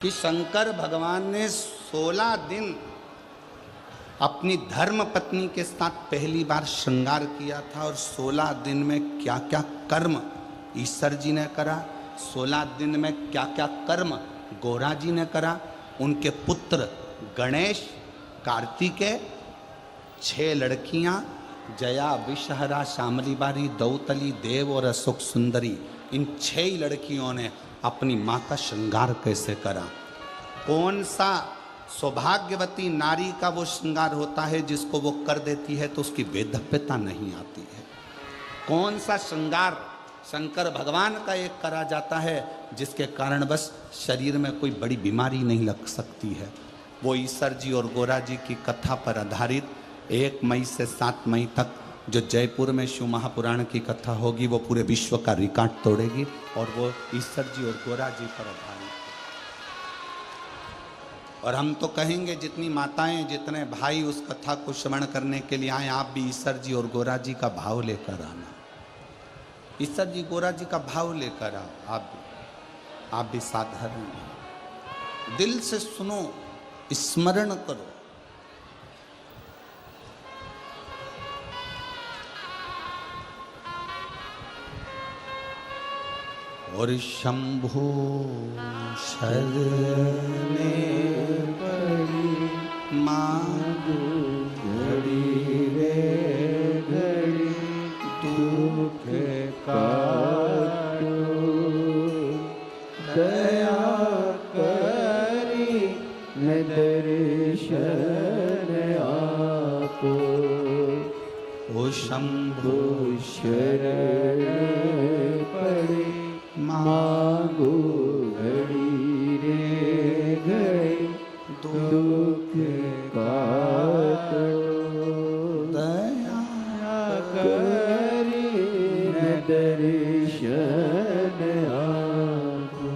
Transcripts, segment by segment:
कि शंकर भगवान ने 16 दिन अपनी धर्म पत्नी के साथ पहली बार श्रृंगार किया था और 16 दिन में क्या क्या कर्म ईश्वर जी ने करा, 16 दिन में क्या क्या कर्म गोरा जी ने करा। उनके पुत्र गणेश, कार्तिकेय, 6 लड़कियां जया, विषहरा, शामली बारी, दौतली, देव और अशोक सुंदरी। इन 6 लड़कियों ने अपनी माँ का श्रृंगार कैसे करा। कौन सा सौभाग्यवती नारी का वो श्रृंगार होता है जिसको वो कर देती है तो उसकी वैधव्यता नहीं आती है। कौन सा श्रृंगार शंकर भगवान का एक करा जाता है जिसके कारण बस शरीर में कोई बड़ी बीमारी नहीं लग सकती है। वो ईश्वर जी और गोरा जी की कथा पर आधारित 1 मई से 7 मई तक जो जयपुर में शिव महापुराण की कथा होगी वो पूरे विश्व का रिकॉर्ड तोड़ेगी और वो ईश्वर जी और गोरा जी पर आधारित है। और हम तो कहेंगे जितनी माताएं जितने भाई उस कथा को श्रवण करने के लिए आए, आप भी ईश्वर जी और गोरा जी का भाव लेकर आना। ईश्वर जी गोरा जी का भाव लेकर आओ। आप भी साधारण दिल से सुनो, स्मरण करो। और शंभो शरणे पड़ी मांगो घड़ी रे घड़ी दुख काटो दया करी न दर्शन आपो। ओ शंभो शरण पड़ी मांगो घड़ी रे घड़ी दुख काटो दया करी न दर्शन आपो।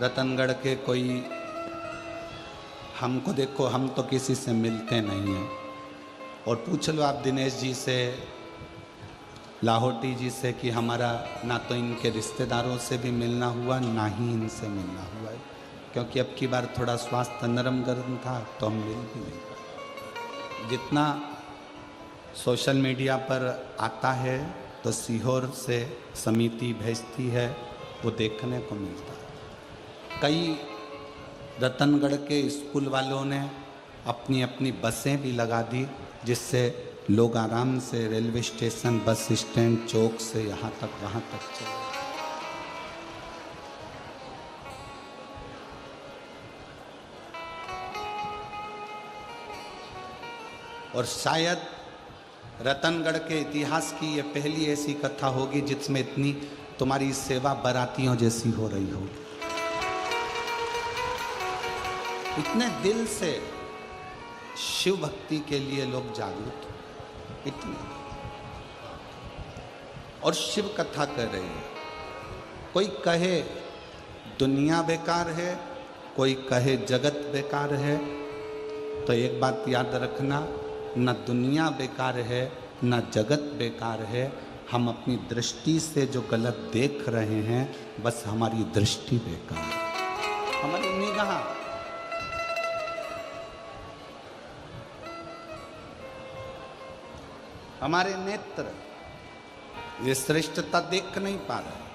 रतनगढ़ के कोई हमको देखो, हम तो किसी से मिलते नहीं हैं और पूछ लो आप दिनेश जी से, लाहौटी जी से कि हमारा ना तो इनके रिश्तेदारों से भी मिलना हुआ ना ही इनसे मिलना हुआ है, क्योंकि अब की बार थोड़ा स्वास्थ्य नरम गरम था तो हम मिल भी नहीं पाए। जितना सोशल मीडिया पर आता है तो सीहोर से समिति भेजती है वो देखने को मिलता है। कई रतनगढ़ के स्कूल वालों ने अपनी अपनी बसें भी लगा दी जिससे लोग आराम से रेलवे स्टेशन, बस स्टैंड, चौक से यहाँ तक वहाँ तक चले। और शायद रतनगढ़ के इतिहास की ये पहली ऐसी कथा होगी जिसमें इतनी तुम्हारी सेवा बारातियों जैसी हो रही होगी। इतने दिल से शिव भक्ति के लिए लोग जागरूक इतने और शिव कथा कर रहे हैं। कोई कहे दुनिया बेकार है, कोई कहे जगत बेकार है, तो एक बात याद रखना, न दुनिया बेकार है न जगत बेकार है। हम अपनी दृष्टि से जो गलत देख रहे हैं बस हमारी दृष्टि बेकार है, हमारी निगाह। हमारे नेत्र ये श्रेष्ठता देख नहीं पा रहे।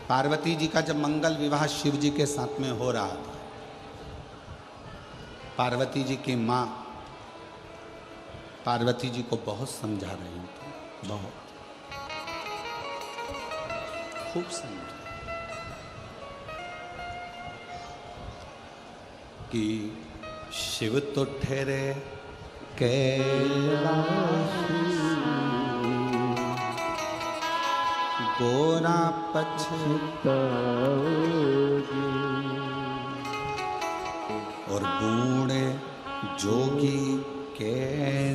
पार्वती जी का जब मंगल विवाह शिव जी के साथ में हो रहा था, पार्वती जी की माँ पार्वती जी को बहुत समझा रही थी, बहुत खूब समझा कि शिव तो ठहरे कैलाशी, गोरा पछताओगे और बूढ़े जोगी के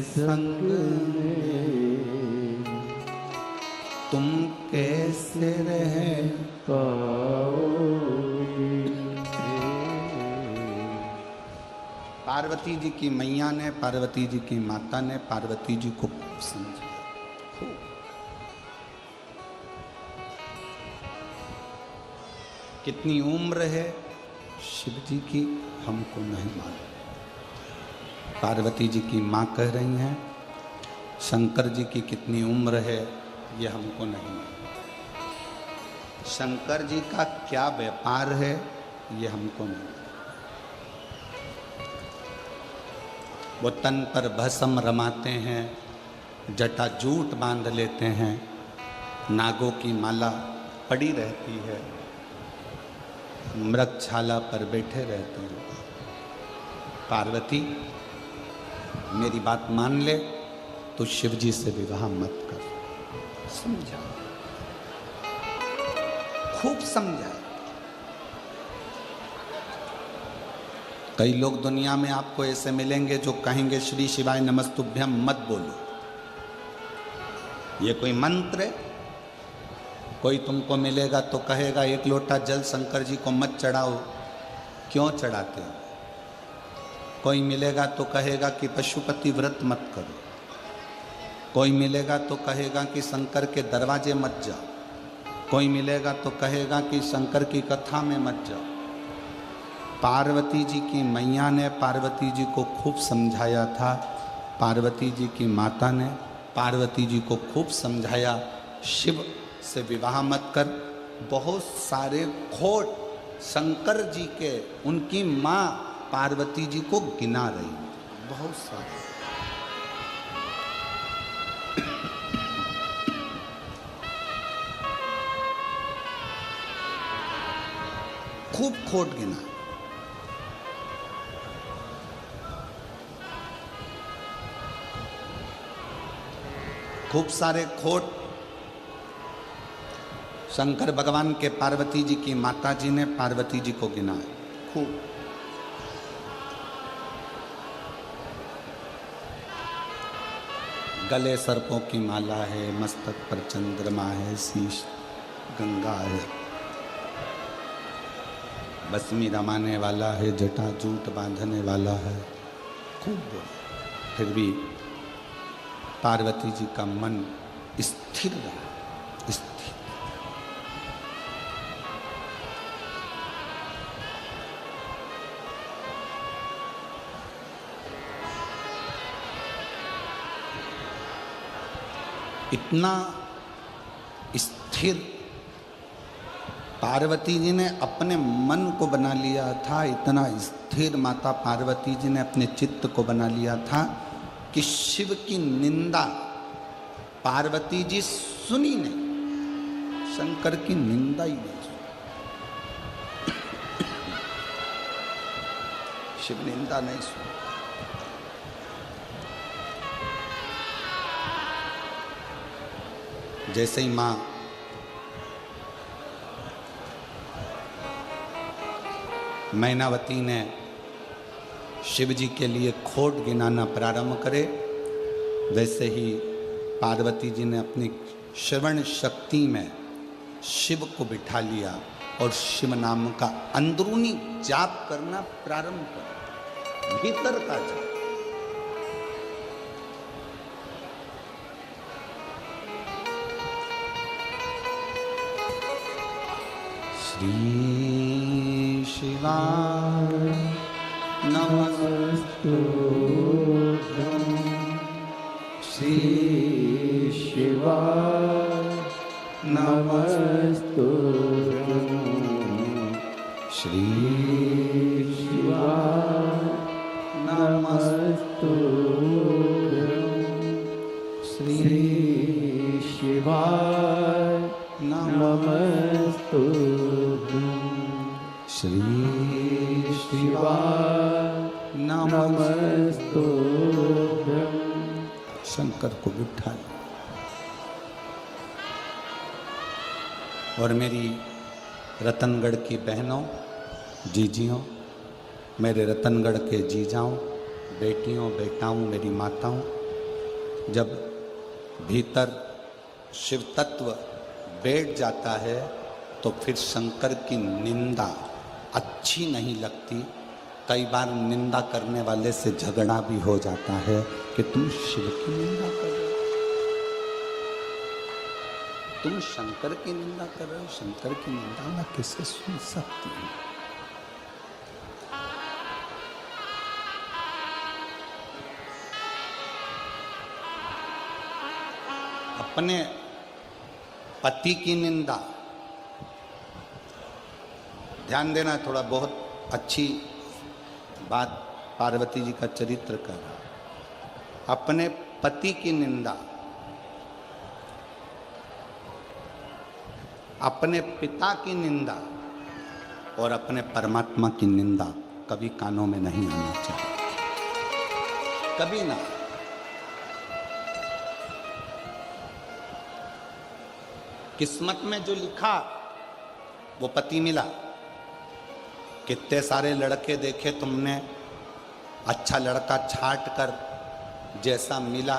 संग में तुम कैसे रह पाओगे। पार्वती जी की मैया ने, पार्वती जी की माता ने पार्वती जी को समझा। कितनी उम्र है शिव जी की हमको नहीं मालूम। पार्वती जी की माँ कह रही हैं शंकर जी की कितनी उम्र है ये हमको नहीं मालूम। शंकर जी का क्या व्यापार है ये हमको नहीं मालूम। वो तन पर भस्म रमाते हैं, जटा जूट बांध लेते हैं, नागों की माला पड़ी रहती है, मृगछाला पर बैठे रहते हैं। पार्वती मेरी बात मान ले तो शिव जी से विवाह मत कर। समझा, खूब समझा। कई लोग दुनिया में आपको ऐसे मिलेंगे जो कहेंगे श्री शिवाय नमस्तुभ्यम मत बोलो, ये कोई मंत्र है। कोई तुमको मिलेगा तो कहेगा एक लोटा जल शंकर जी को मत चढ़ाओ, क्यों चढ़ाते हो। कोई मिलेगा तो कहेगा कि पशुपति व्रत मत करो। कोई मिलेगा तो कहेगा कि शंकर के दरवाजे मत जाओ। कोई मिलेगा तो कहेगा कि शंकर की कथा में मत जाओ। पार्वती जी की मैया ने पार्वती जी को खूब समझाया था। पार्वती जी की माता ने पार्वती जी को खूब समझाया शिव से विवाह मत कर। बहुत सारे खोट शंकर जी के उनकी माँ पार्वती जी को गिना रही, बहुत सारे। खूब खोट गिना। खूब सारे खोट शंकर भगवान के पार्वती जी की माता जी ने पार्वती जी को गिना है खूब। गले सर्पों की माला है, मस्तक पर चंद्रमा है, शीश गंगा है, बसमी रमाने वाला है, जटा जूट बांधने वाला है, खूब बोले। फिर भी पार्वती जी का मन स्थिर रहा, स्थिर। इतना स्थिर पार्वती जी ने अपने मन को बना लिया था, इतना स्थिर माता पार्वती जी ने अपने चित्त को बना लिया था कि शिव की निंदा पार्वती जी सुनी नहीं, शंकर की निंदा ही नहीं सुनी। शिव निंदा नहीं सुनी। जैसे ही माँ मैनावती ने शिव जी के लिए खोट गिनाना प्रारंभ करे, वैसे ही पार्वती जी ने अपनी श्रवण शक्ति में शिव को बिठा लिया और शिव नाम का अंदरूनी जाप करना प्रारंभ कर, भीतर का जाप। श्री शिवाय नमस्तुभ्यं, श्री शिवाय नमस्तुभ्यं, श्री शिवाय नमस्तुभ्यं, श्री शिवाय नमस्तुभ्यं, श्री शिवाय नमस्तुभ्यं। शंकर को बिठा लिया। और मेरी रतनगढ़ की बहनों, जीजियों, मेरे रतनगढ़ के जीजाओं, बेटियों, बेटाओं, मेरी माताओं, जब भीतर शिव तत्व बैठ जाता है तो फिर शंकर की निंदा अच्छी नहीं लगती। कई बार निंदा करने वाले से झगड़ा भी हो जाता है कि तुम शिव की निंदा कर रहे हो। तुम शंकर की निंदा कर रहे हो, शंकर की निंदा मैं किसे सुन सकती हूँ? अपने पति की निंदा, ध्यान देना, थोड़ा बहुत अच्छी बात पार्वती जी का चरित्र कर, अपने पति की निंदा, अपने पिता की निंदा और अपने परमात्मा की निंदा कभी कानों में नहीं आना चाहिए, कभी ना। किस्मत में जो लिखा वो पति मिला। कितने सारे लड़के देखे तुमने, अच्छा लड़का छांट कर जैसा मिला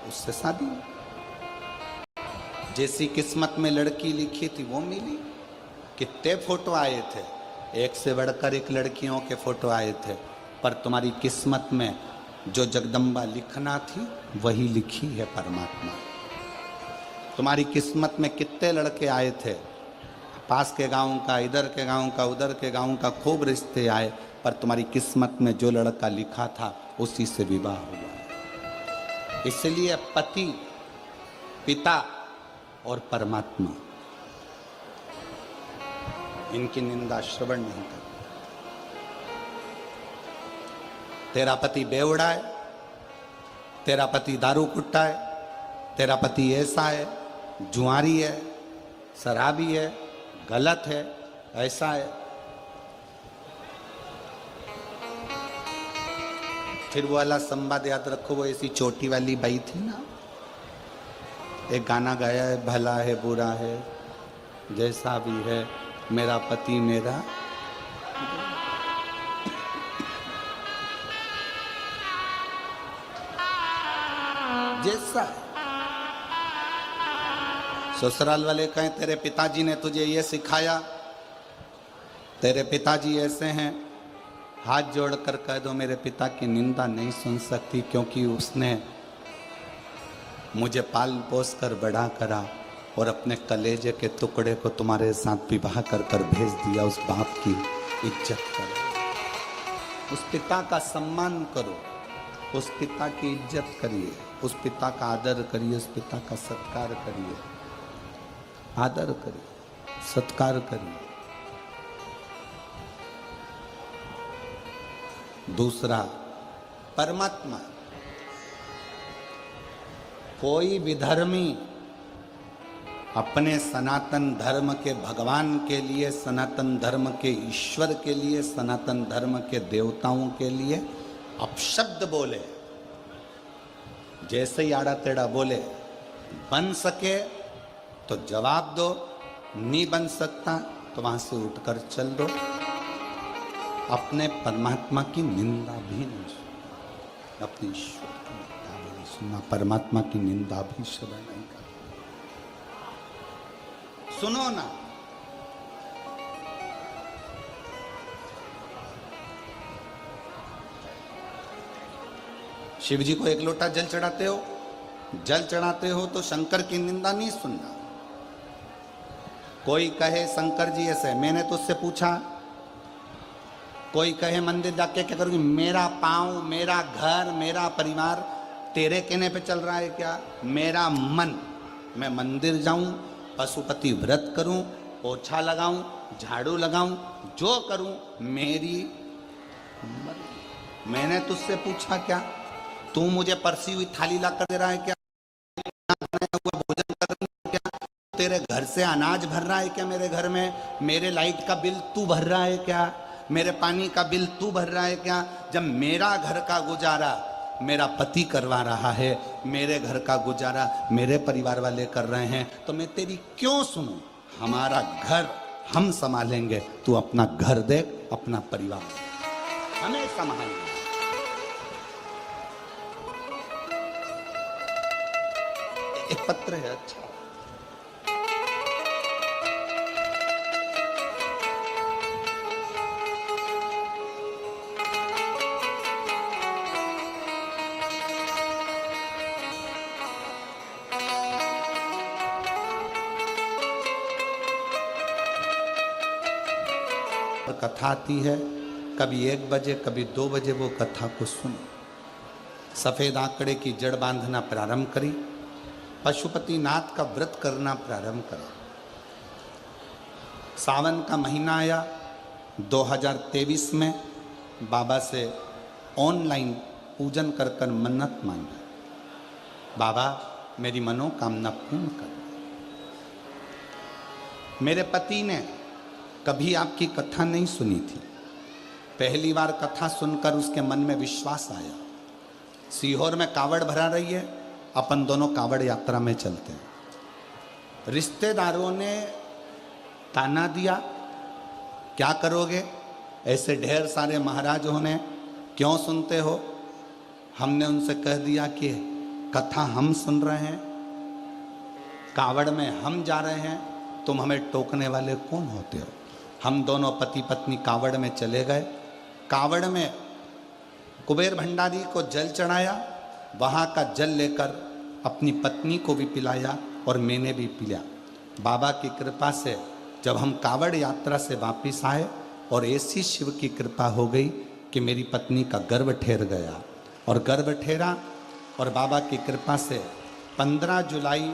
उससे शादी। जैसी किस्मत में लड़की लिखी थी वो मिली। कितने फोटो आए थे, एक से बढ़कर एक लड़कियों के फोटो आए थे, पर तुम्हारी किस्मत में जो जगदम्बा लिखना थी वही लिखी है परमात्मा। तुम्हारी किस्मत में कितने लड़के आए थे, पास के गांव का, इधर के गांव का, उधर के गांव का, खूब रिश्ते आए, पर तुम्हारी किस्मत में जो लड़का लिखा था उसी से विवाह हुआ। इसलिए पति, पिता और परमात्मा, इनकी निंदा श्रवण नहीं करता। तेरा पति बेवड़ा है, तेरा पति दारू कुट्टा है, तेरा पति ऐसा है, जुआरी है, शराबी है, गलत है, ऐसा है, फिर वो वाला संवाद याद रखो, वो ऐसी चोटी वाली बाई थी ना, एक गाना गाया है, भला है बुरा है जैसा भी है मेरा पति मेरा जैसा है। ससुराल वाले कहें तेरे पिताजी ने तुझे ये सिखाया, तेरे पिताजी ऐसे हैं, हाथ जोड़कर कह दो मेरे पिता की निंदा नहीं सुन सकती, क्योंकि उसने मुझे पाल पोस कर बड़ा करा और अपने कलेजे के टुकड़े को तुम्हारे साथ विवाह कर कर भेज दिया। उस बाप की इज्जत करो, उस पिता का सम्मान करो, उस पिता की इज्जत करिए, उस पिता का आदर करिए, उस पिता का सत्कार करिए, आदर करिए, सत्कार करिए। दूसरा, परमात्मा। कोई विधर्मी अपने सनातन धर्म के भगवान के लिए, सनातन धर्म के ईश्वर के लिए, सनातन धर्म के देवताओं के लिए अपशब्द बोले, जैसे ही आड़ा टेढ़ा बोले, बन सके तो जवाब दो, नहीं बन सकता तो वहां से उठकर चल दो। अपने परमात्मा की निंदा भी नहीं सुनना, अपने ईश्वर की निंदा भी नहीं सुनना, परमात्मा की निंदा भी श्रवण नहीं करना। सुनो ना, शिव जी को एक लोटा जल चढ़ाते हो, जल चढ़ाते हो तो शंकर की निंदा नहीं सुनना। कोई कहे शंकर जी ऐसे, मैंने तो उससे पूछा, कोई कहे मंदिर जाके क्या करोगी, मेरा पांव, मेरा घर, मेरा परिवार तेरे कहने पे चल रहा है क्या? मेरा मन, मैं मंदिर जाऊं, पशुपति व्रत करूं, पोछा लगाऊं, झाड़ू लगाऊं, जो करूं मेरी मर्जी। मैंने तुझसे पूछा क्या? तू मुझे परसी हुई थाली ला कर दे रहा है क्या? हुआ भोजन कर रहा है क्या? तेरे घर से अनाज भर रहा है क्या मेरे घर में? मेरे लाइट का बिल तू भर रहा है क्या? मेरे पानी का बिल तू भर रहा है क्या? जब मेरा घर का गुजारा मेरा पति करवा रहा है, मेरे घर का गुजारा मेरे परिवार वाले कर रहे हैं, तो मैं तेरी क्यों सुनूं? हमारा घर हम संभालेंगे, तू अपना घर देख, अपना परिवार हमें संभालना। एक पत्र है, अच्छा कथा आती है, कभी 1 बजे कभी 2 बजे वो कथा को सुनो। सफ़ेद आंकड़े की जड़ बांधना प्रारंभ करी, पशुपति नाथ का व्रत करना प्रारंभ करा। सावन का महीना आया 2023 में, बाबा से ऑनलाइन पूजन कर कर मन्नत मांगा, बाबा मेरी मनोकामना पूर्ण कर। मेरे पति ने कभी आपकी कथा नहीं सुनी थी, पहली बार कथा सुनकर उसके मन में विश्वास आया। सीहोर में कावड़ भरा रही है, अपन दोनों कावड़ यात्रा में चलते हैं। रिश्तेदारों ने ताना दिया, क्या करोगे, ऐसे ढेर सारे महाराजों ने, क्यों सुनते हो। हमने उनसे कह दिया कि कथा हम सुन रहे हैं, कावड़ में हम जा रहे हैं, तुम हमें टोकने वाले कौन होते हो। हम दोनों पति पत्नी कावड़ में चले गए। कावड़ में कुबेर भंडारी को जल चढ़ाया, वहाँ का जल लेकर अपनी पत्नी को भी पिलाया और मैंने भी पिया। बाबा की कृपा से जब हम कावड़ यात्रा से वापस आए और ऐसी शिव की कृपा हो गई कि मेरी पत्नी का गर्भ ठहर गया, और गर्भ ठहरा और बाबा की कृपा से 15 जुलाई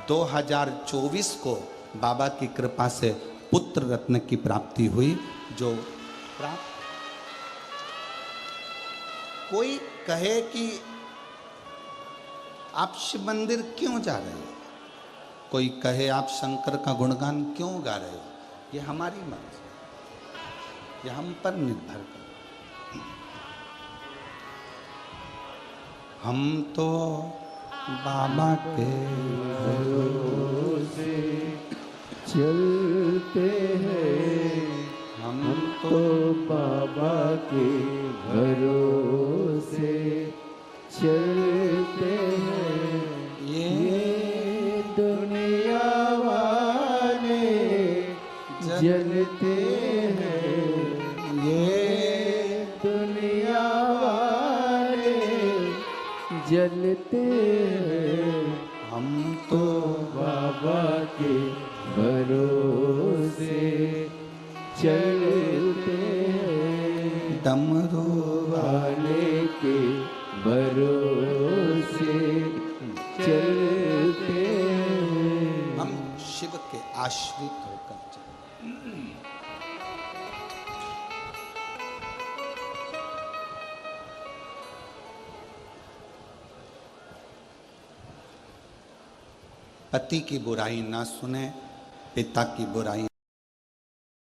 2024 को बाबा की कृपा से पुत्र रत्न की प्राप्ति हुई। जो प्राप्त, कोई कहे कि आप शिव मंदिर क्यों जा रहे हो, कोई कहे आप शंकर का गुणगान क्यों गा रहे हो, ये हमारी मर्जी, ये हम पर निर्भर करता। हम तो बाबा के भरोसे चलते हैं, हम तो बाबा के भरोसे चलते हैं। ये दुनिया वाले जलते हैं, ये दुनिया वाले जलते हैं। हम तो बाबा के भरोसे चलते हैं, डमरू वाले के भरोसे चलते हैं। हम शिव के आश्रित होकर चलते। पति की बुराई ना सुने, पिता की बुराई